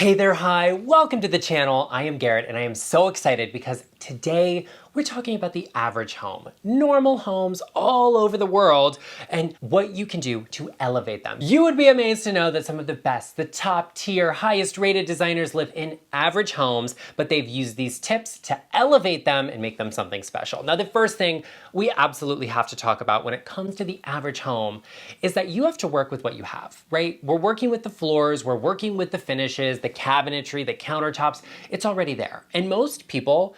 Hey there, hi, welcome to the channel. I am Garrett and I am so excited because today we're talking about the average home, normal homes all over the world, and what you can do to elevate them. You would be amazed to know that some of the best, the top tier, highest rated designers live in average homes, but they've used these tips to elevate them and make them something special. Now, the first thing we absolutely have to talk about when it comes to the average home is that you have to work with what you have, right? We're working with the floors, we're working with the finishes, the cabinetry, the countertops, it's already there. And most people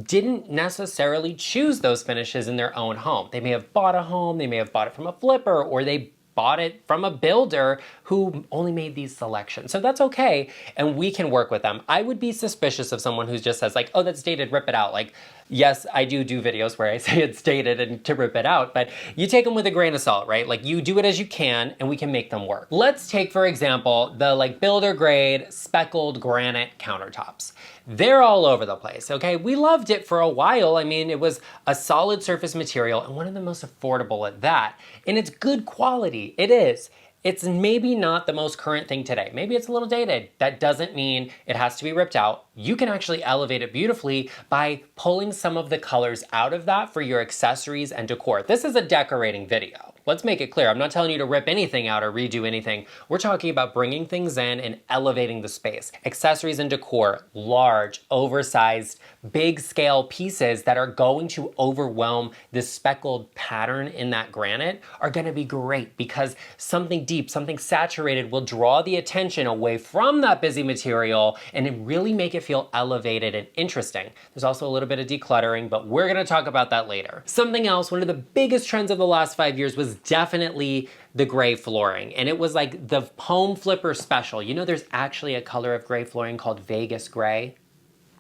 didn't necessarily choose those finishes in their own home. They may have bought a home, they may have bought it from a flipper, or they bought it from a builder who only made these selections. So that's okay, and we can work with them. I would be suspicious of someone who just says like, oh, that's dated, rip it out. Like, yes, I do videos where I say it's dated and to rip it out, but you take them with a grain of salt, right? Like you do it as you can and we can make them work. Let's take, for example, the like builder grade speckled granite countertops. They're all over the place, okay? We loved it for a while. I mean, it was a solid surface material and one of the most affordable at that. And it's good quality, it is. It's maybe not the most current thing today. Maybe it's a little dated. That doesn't mean it has to be ripped out. You can actually elevate it beautifully by pulling some of the colors out of that for your accessories and decor. This is a decorating video. Let's make it clear. I'm not telling you to rip anything out or redo anything. We're talking about bringing things in and elevating the space. Accessories and decor, large, oversized, big scale pieces that are going to overwhelm this speckled pattern in that granite are gonna be great because something deep, something saturated will draw the attention away from that busy material and really make it feel elevated and interesting. There's also a little bit of decluttering, but we're gonna talk about that later. Something else, one of the biggest trends of the last 5 years was definitely the gray flooring. And it was like the home flipper special. You know, there's actually a color of gray flooring called Vegas gray.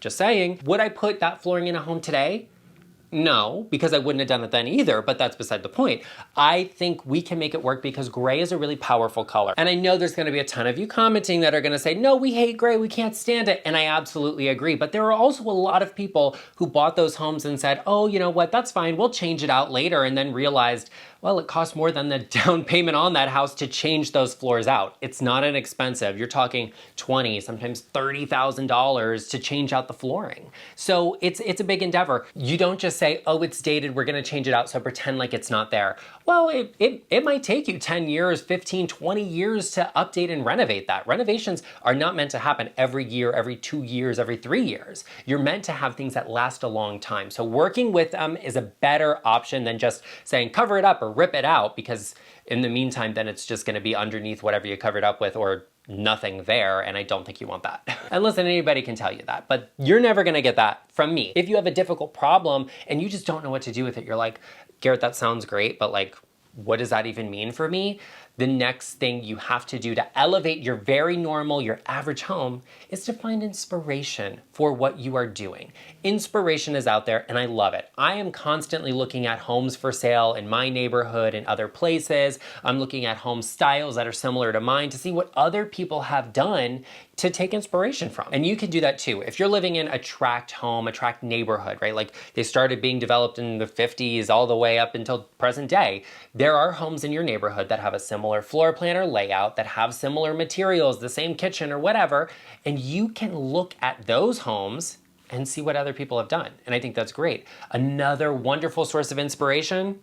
Just saying. Would I put that flooring in a home today? No, because I wouldn't have done it then either, but that's beside the point. I think we can make it work because gray is a really powerful color. And I know there's gonna be a ton of you commenting that are gonna say, no, we hate gray, we can't stand it. And I absolutely agree. But there are also a lot of people who bought those homes and said, oh, you know what, that's fine, we'll change it out later. And then realized, well, it costs more than the down payment on that house to change those floors out. It's not inexpensive. You're talking $20,000, sometimes $30,000 to change out the flooring. So it's a big endeavor. You don't just say, oh, it's dated, we're gonna change it out, so pretend like it's not there. Well, it might take you 10 years, 15, 20 years to update and renovate that. Renovations are not meant to happen every year, every 2 years, every 3 years. You're meant to have things that last a long time. So working with them is a better option than just saying, cover it up or rip it out, because in the meantime, then it's just gonna be underneath whatever you covered up with or nothing there, and I don't think you want that. And listen, anybody can tell you that, but you're never gonna get that from me. If you have a difficult problem and you just don't know what to do with it, you're like, Garrett, that sounds great, but like, what does that even mean for me? The next thing you have to do to elevate your very normal, your average home is to find inspiration for what you are doing. Inspiration is out there and I love it. I am constantly looking at homes for sale in my neighborhood and other places. I'm looking at home styles that are similar to mine to see what other people have done to take inspiration from. And you can do that too. If you're living in a tract home, a tract neighborhood, right? Like they started being developed in the 50s all the way up until present day. There are homes in your neighborhood that have a similar floor plan or layout, that have similar materials, the same kitchen or whatever, and you can look at those homes and see what other people have done. And I think that's great. Another wonderful source of inspiration,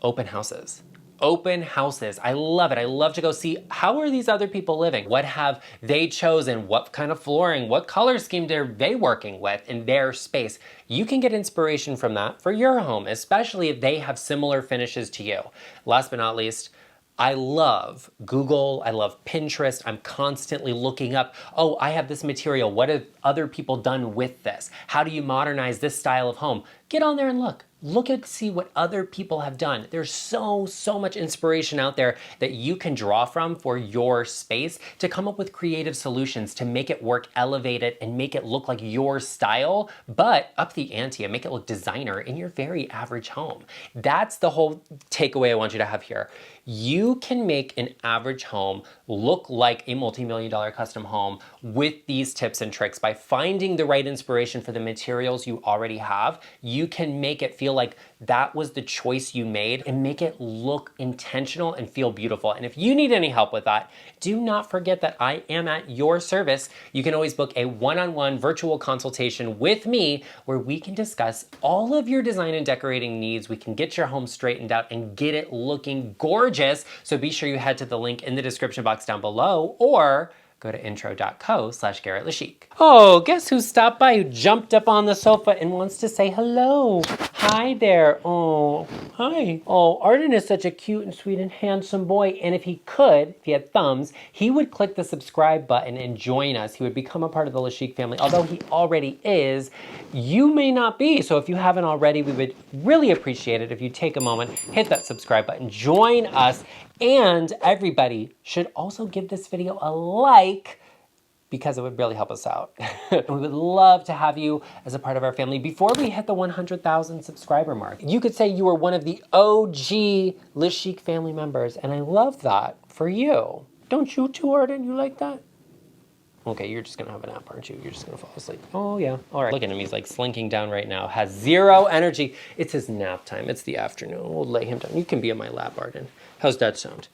open houses. Open houses. I love it. I love to go see how are these other people living? What have they chosen? What kind of flooring? What color scheme are they working with in their space? You can get inspiration from that for your home, especially if they have similar finishes to you. Last but not least, I love Google, I love Pinterest. I'm constantly looking up, oh, I have this material. What have other people done with this? How do you modernize this style of home? Get on there and look. Look and see what other people have done. There's so much inspiration out there that you can draw from for your space to come up with creative solutions to make it work, elevate it, and make it look like your style, but up the ante and make it look designer in your very average home. That's the whole takeaway I want you to have here. You can make an average home look like a multi-million-dollar custom home with these tips and tricks. By finding the right inspiration for the materials you already have, you can make it feel like that was the choice you made and make it look intentional and feel beautiful. And if you need any help with that, do not forget that I am at your service. You can always book a one-on-one virtual consultation with me where we can discuss all of your design and decorating needs. We can get your home straightened out and get it looking gorgeous. So be sure you head to the link in the description box down below or go to intro.co/GarrettLeChic. Oh, guess who stopped by, who jumped up on the sofa and wants to say hello. Hi there. Oh, hi. Oh, Arden is such a cute and sweet and handsome boy. And if he could, if he had thumbs, he would click the subscribe button and join us. He would become a part of the LeChic family. Although he already is, you may not be. So if you haven't already, we would really appreciate it if you take a moment, hit that subscribe button, join us. And everybody should also give this video a like because it would really help us out. And we would love to have you as a part of our family before we hit the 100,000 subscriber mark. You could say you were one of the OG LeChic family members, and I love that for you. Don't you too, Arden? You like that? Okay, you're just gonna have a nap, aren't you? You're just gonna fall asleep. Oh yeah, all right. Look at him, he's like slinking down right now, has zero energy. It's his nap time, it's the afternoon. We'll lay him down. You can be in my lap, Arden. How's that sound?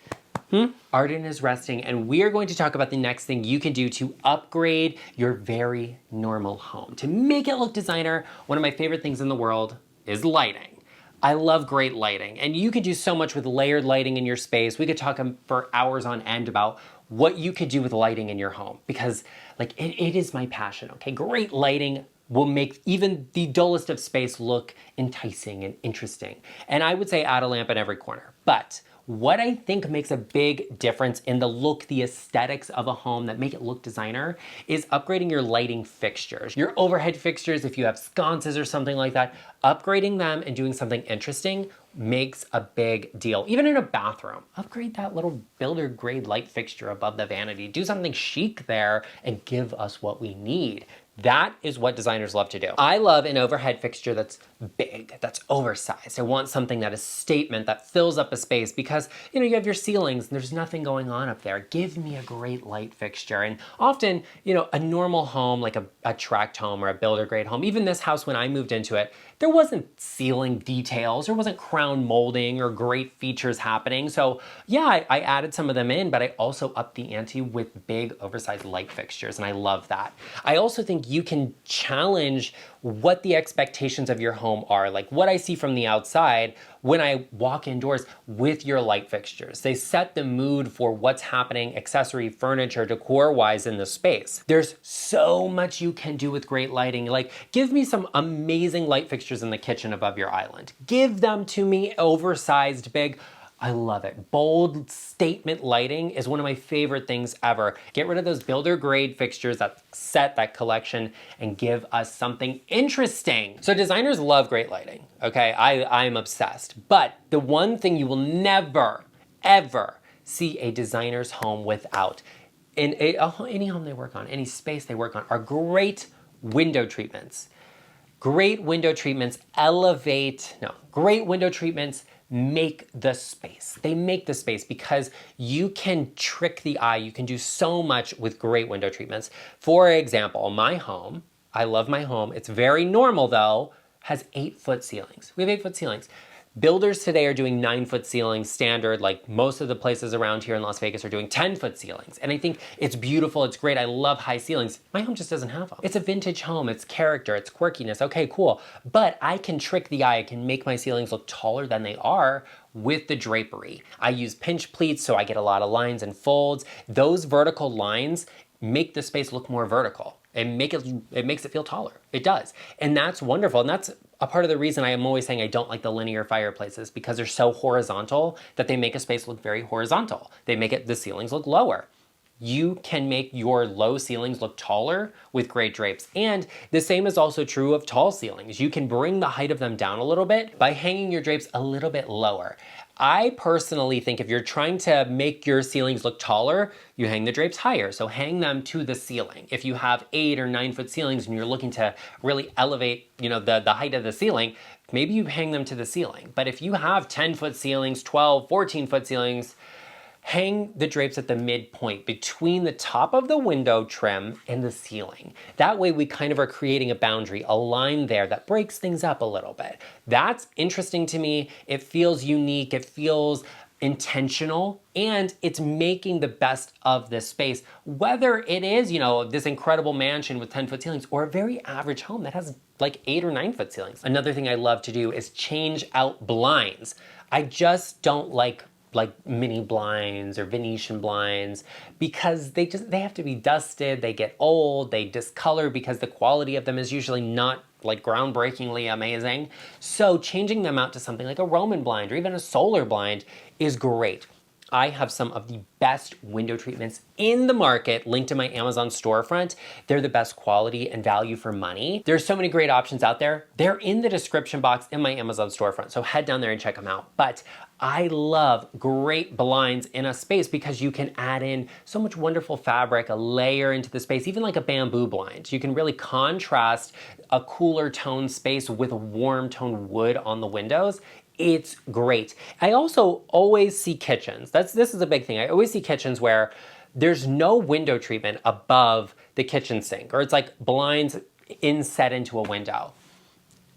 Arden is resting, and we are going to talk about the next thing you can do to upgrade your very normal home. To make it look designer, one of my favorite things in the world is lighting. I love great lighting, and you can do so much with layered lighting in your space. We could talk for hours on end about what you could do with lighting in your home, because like it is my passion, okay? Great lighting will make even the dullest of space look enticing and interesting. And I would say add a lamp in every corner. But what I think makes a big difference in the look, the aesthetics of a home that make it look designer is upgrading your lighting fixtures. Your overhead fixtures, if you have sconces or something like that, upgrading them and doing something interesting makes a big deal. Even in a bathroom, upgrade that little builder grade light fixture above the vanity. Do something chic there and give us what we need. That is what designers love to do. I love an overhead fixture that's big, that's oversized. I want something that is statement, that fills up a space because, you know, you have your ceilings and there's nothing going on up there. Give me a great light fixture. And often, you know, a normal home, like a tract home or a builder grade home, even this house when I moved into it, there wasn't ceiling details, there wasn't crown molding or great features happening. So yeah, I added some of them in, but I also upped the ante with big oversized light fixtures, and I love that. I also think you can challenge what the expectations of your home are, like what I see from the outside when I walk indoors with your light fixtures. They set the mood for what's happening accessory, furniture, decor-wise in the space. There's so much you can do with great lighting. Like, give me some amazing light fixtures in the kitchen above your island. Give them to me oversized, big. I love it. Bold statement lighting is one of my favorite things ever. Get rid of those builder grade fixtures, that set, that collection, and give us something interesting. So designers love great lighting, okay? I'm obsessed. But the one thing you will never, ever see a designer's home without, in any home they work on, any space they work on, are great window treatments. Great window treatments great window treatments make the space. They make the space because you can trick the eye. You can do so much with great window treatments. For example, my home, I love my home. It's very normal though, has 8-foot ceilings. We have 8-foot ceilings. Builders today are doing 9-foot ceilings standard, like most of the places around here in Las Vegas are doing 10-foot ceilings. And I think it's beautiful, it's great, I love high ceilings. My home just doesn't have them. It's a vintage home, it's character, it's quirkiness, okay, cool. But I can trick the eye, I can make my ceilings look taller than they are with the drapery. I use pinch pleats so I get a lot of lines and folds. Those vertical lines make the space look more vertical. It makes it feel taller. It does. And that's wonderful. And that's a part of the reason I am always saying I don't like the linear fireplaces, because they're so horizontal that they make a space look very horizontal. They make the ceilings look lower. You can make your low ceilings look taller with great drapes. And the same is also true of tall ceilings. You can bring the height of them down a little bit by hanging your drapes a little bit lower. I personally think if you're trying to make your ceilings look taller, you hang the drapes higher. So hang them to the ceiling. If you have 8 or 9 foot ceilings and you're looking to really elevate, the height of the ceiling, maybe you hang them to the ceiling. But if you have 10 foot ceilings, 12, 14 foot ceilings, hang the drapes at the midpoint between the top of the window trim and the ceiling. That way we kind of are creating a boundary, a line there that breaks things up a little bit. That's interesting to me. It feels unique. It feels intentional, and it's making the best of this space, whether it is, this incredible mansion with 10 foot ceilings or a very average home that has like 8 or 9 foot ceilings. Another thing I love to do is change out blinds. I just don't like mini blinds or Venetian blinds because they have to be dusted, they get old, they discolor because the quality of them is usually not like groundbreakingly amazing. So changing them out to something like a Roman blind or even a solar blind is great. I have some of the best window treatments in the market linked to my Amazon storefront. They're the best quality and value for money. There's so many great options out there. They're in the description box in my Amazon storefront, so head down there and check them out. But I love great blinds in a space because you can add in so much wonderful fabric, a layer into the space, even like a bamboo blind. You can really contrast a cooler tone space with a warm tone wood on the windows. It's great. I also always see kitchens. This is a big thing. I always see kitchens where there's no window treatment above the kitchen sink, or it's like blinds inset into a window.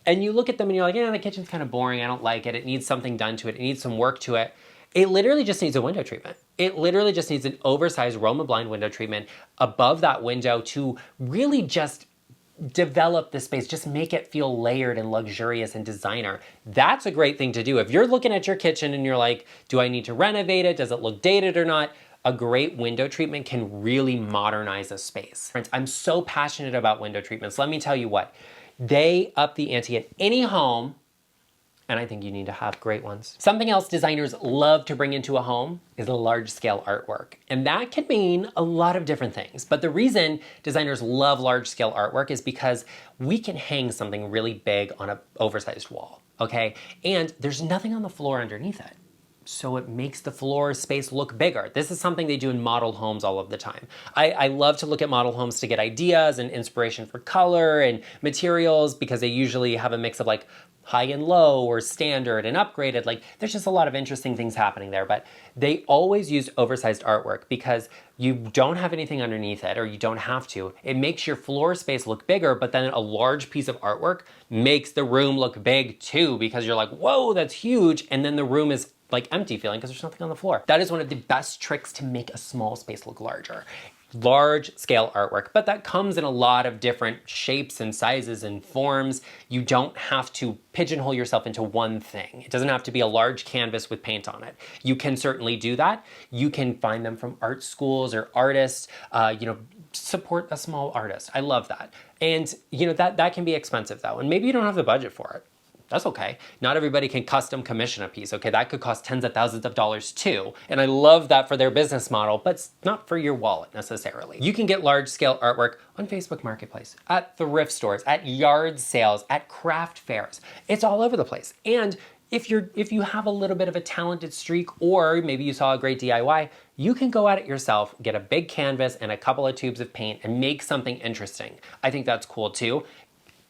And you look at them and you're like, the kitchen's kind of boring. I don't like it. It needs something done to it. It needs some work to it. It literally just needs a window treatment. It literally just needs an oversized Roma blind window treatment above that window to really just develop the space, just make it feel layered and luxurious and designer. That's a great thing to do. If you're looking at your kitchen and you're like, do I need to renovate it? Does it look dated or not? A great window treatment can really modernize a space. Friends, I'm so passionate about window treatments. Let me tell you what, they up the ante in any home, and I think you need to have great ones. Something else designers love to bring into a home is a large-scale artwork. And that can mean a lot of different things. But the reason designers love large-scale artwork is because we can hang something really big on an oversized wall, okay? And there's nothing on the floor underneath it. So it makes the floor space look bigger. This is something they do in model homes all of the time. I love to look at model homes to get ideas and inspiration for color and materials because they usually have a mix of like high and low or standard and upgraded. Like there's just a lot of interesting things happening there, but they always use oversized artwork because you don't have anything underneath it, or you don't have to. It makes your floor space look bigger, but then a large piece of artwork makes the room look big too, because you're like, whoa, that's huge. And then the room is like empty feeling because there's nothing on the floor. That is one of the best tricks to make a small space look larger. Large scale artwork, but that comes in a lot of different shapes and sizes and forms. You don't have to pigeonhole yourself into one thing. It doesn't have to be a large canvas with paint on it. You can certainly do that. You can find them from art schools or artists, support a small artist. I love that. And that can be expensive though. And maybe you don't have the budget for it. That's okay. Not everybody can custom commission a piece, okay? That could cost tens of thousands of dollars too. And I love that for their business model, but it's not for your wallet necessarily. You can get large scale artwork on Facebook Marketplace, at thrift stores, at yard sales, at craft fairs. It's all over the place. And if you have a little bit of a talented streak, or maybe you saw a great DIY, you can go at it yourself, get a big canvas and a couple of tubes of paint and make something interesting. I think that's cool too.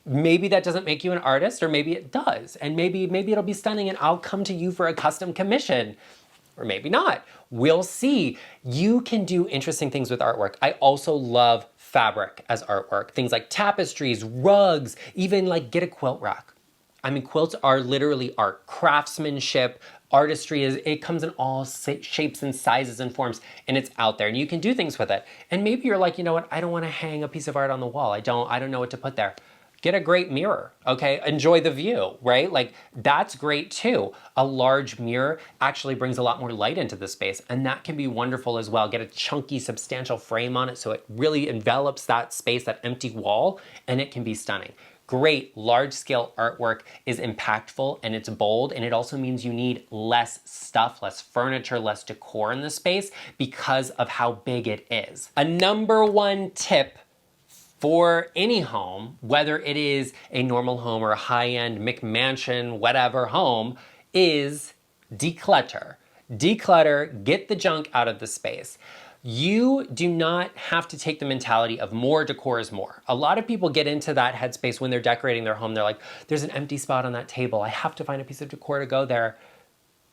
Maybe that doesn't make you an artist, or maybe it does. And maybe it'll be stunning and I'll come to you for a custom commission. Or maybe not. We'll see. You can do interesting things with artwork. I also love fabric as artwork. Things like tapestries, rugs, even like get a quilt rack. I mean, quilts are literally art. Craftsmanship, artistry, it comes in all shapes and sizes and forms, and it's out there and you can do things with it. And maybe you're like, you know what? I don't want to hang a piece of art on the wall. I don't know what to put there. Get a great mirror, okay? Enjoy the view, right? Like that's great too. A large mirror actually brings a lot more light into the space, and that can be wonderful as well. Get a chunky, substantial frame on it so it really envelops that space, that empty wall, and it can be stunning. Great large scale artwork is impactful and it's bold, and it also means you need less stuff, less furniture, less decor in the space because of how big it is. A number one tip for any home, whether it is a normal home or a high-end McMansion, whatever home, is declutter. Declutter, get the junk out of the space. You do not have to take the mentality of more decor is more. A lot of people get into that headspace when they're decorating their home. They're like, there's an empty spot on that table. I have to find a piece of decor to go there.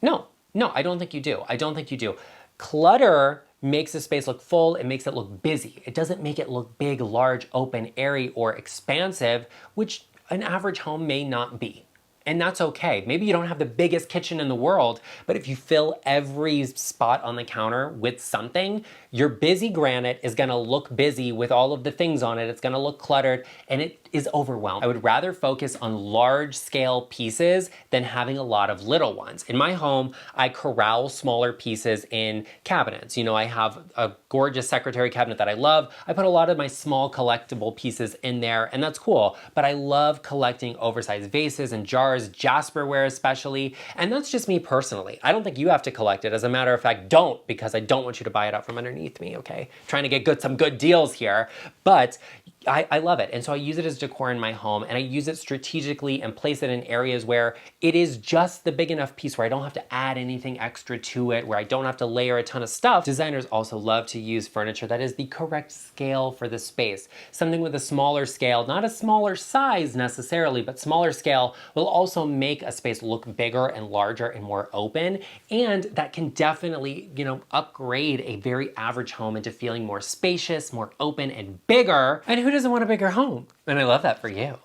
No, I don't think you do. I don't think you do. Clutter makes a space look full. It makes it look busy. It doesn't make it look big, large, open, airy, or expansive, which an average home may not be. And that's okay. Maybe you don't have the biggest kitchen in the world, but if you fill every spot on the counter with something, your busy granite is gonna look busy with all of the things on it. It's gonna look cluttered and it is overwhelmed. I would rather focus on large scale pieces than having a lot of little ones. In my home, I corral smaller pieces in cabinets. You know, I have a gorgeous secretary cabinet that I love. I put a lot of my small collectible pieces in there and that's cool, but I love collecting oversized vases and jars, Jasperware especially, and that's just me personally. I don't think you have to collect it. As a matter of fact, don't, because I don't want you to buy it out from underneath me, okay? Trying to get some good deals here, but I love it. And so I use it as decor in my home and I use it strategically and place it in areas where it is just the big enough piece where I don't have to add anything extra to it, where I don't have to layer a ton of stuff. Designers also love to use furniture that is the correct scale for the space. Something with a smaller scale, not a smaller size necessarily, but smaller scale will also make a space look bigger and larger and more open. And that can definitely, you know, upgrade a very average home into feeling more spacious, more open and bigger. And who doesn't want a bigger home? And I love that for you.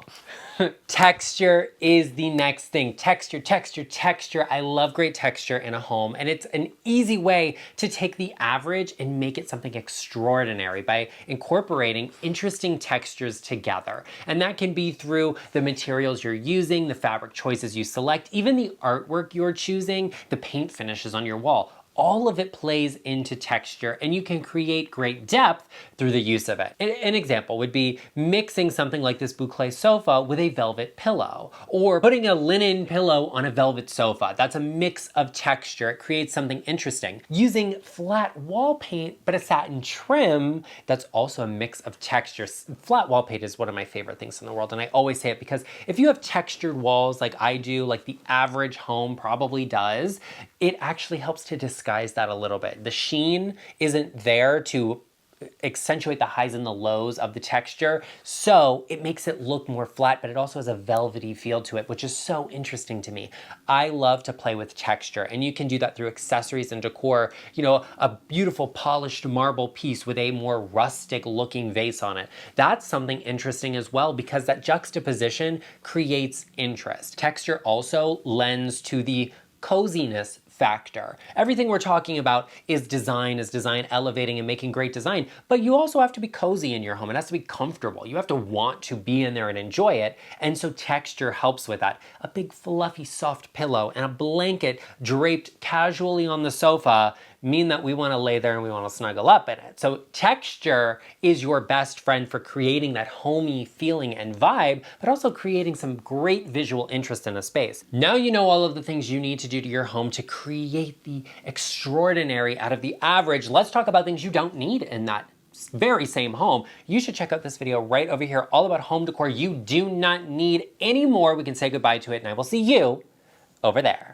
Texture is the next thing. Texture, texture, texture. I love great texture in a home, and it's an easy way to take the average and make it something extraordinary by incorporating interesting textures together. And that can be through the materials you're using, the fabric choices you select, even the artwork you're choosing, the paint finishes on your wall. All of it plays into texture and you can create great depth through the use of it. An example would be mixing something like this boucle sofa with a velvet pillow, or putting a linen pillow on a velvet sofa. That's a mix of texture. It creates something interesting. Using flat wall paint but a satin trim, that's also a mix of textures. Flat wall paint is one of my favorite things in the world, and I always say it because if you have textured walls like I do, like the average home probably does, it actually helps to disguise that a little bit. The sheen isn't there to accentuate the highs and the lows of the texture, so it makes it look more flat, but it also has a velvety feel to it, which is so interesting to me. I love to play with texture, and you can do that through accessories and decor. You know, a beautiful polished marble piece with a more rustic looking vase on it. That's something interesting as well, because that juxtaposition creates interest. Texture also lends to the coziness factor. Everything we're talking about is design elevating and making great design, but you also have to be cozy in your home. It has to be comfortable. You have to want to be in there and enjoy it, and so texture helps with that. A big fluffy soft pillow and a blanket draped casually on the sofa mean that we want to lay there and we want to snuggle up in it. So texture is your best friend for creating that homey feeling and vibe, but also creating some great visual interest in a space. Now you know all of the things you need to do to your home to create the extraordinary out of the average. Let's talk about things you don't need in that very same home. You should check out this video right over here, all about home decor you do not need anymore. We can say goodbye to it, and I will see you over there.